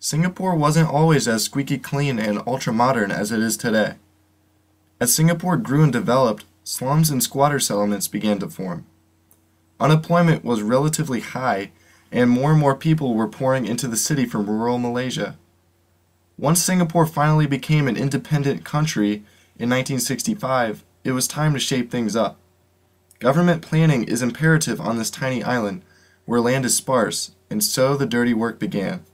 Singapore wasn't always as squeaky clean and ultra-modern as it is today. As Singapore grew and developed, slums and squatter settlements began to form. Unemployment was relatively high, and more people were pouring into the city from rural Malaysia. Once Singapore finally became an independent country in 1965, it was time to shape things up. Government planning is imperative on this tiny island, where land is sparse, and so the dirty work began.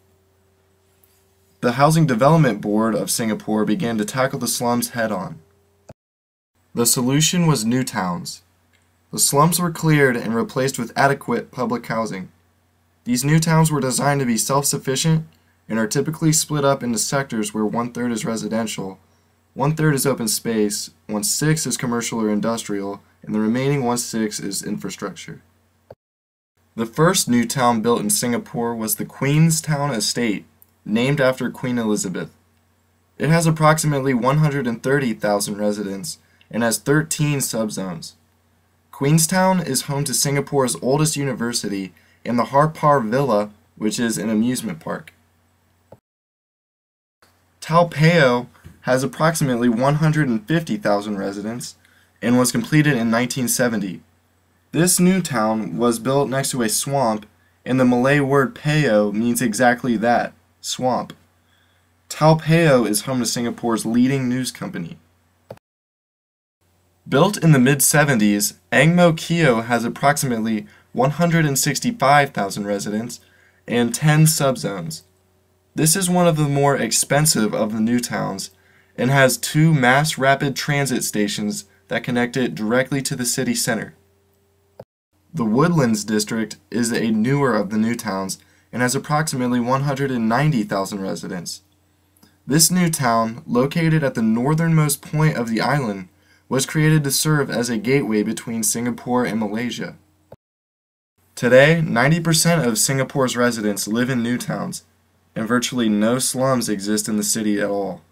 The Housing Development Board of Singapore began to tackle the slums head-on. The solution was new towns. The slums were cleared and replaced with adequate public housing. These new towns were designed to be self-sufficient and are typically split up into sectors where 1/3 is residential, 1/3 is open space, 1/6 is commercial or industrial, and the remaining 1/6 is infrastructure. The first new town built in Singapore was the Queenstown Estate, named after Queen Elizabeth. It has approximately 130,000 residents and has 13 subzones. Queenstown is home to Singapore's oldest university and the Harpar Villa, which is an amusement park. Tau Peo has approximately 150,000 residents and was completed in 1970. This new town was built next to a swamp, and the Malay word peo means exactly that, swamp. Tau Peo is home to Singapore's leading news company. Built in the mid-70s, Ang Mo Kio has approximately 165,000 residents and 10 subzones. This is one of the more expensive of the new towns and has 2 mass rapid transit stations that connect it directly to the city center. The Woodlands district is a newer of the new towns and has approximately 190,000 residents. This new town, located at the northernmost point of the island, was created to serve as a gateway between Singapore and Malaysia. Today, 90% of Singapore's residents live in new towns, and virtually no slums exist in the city at all.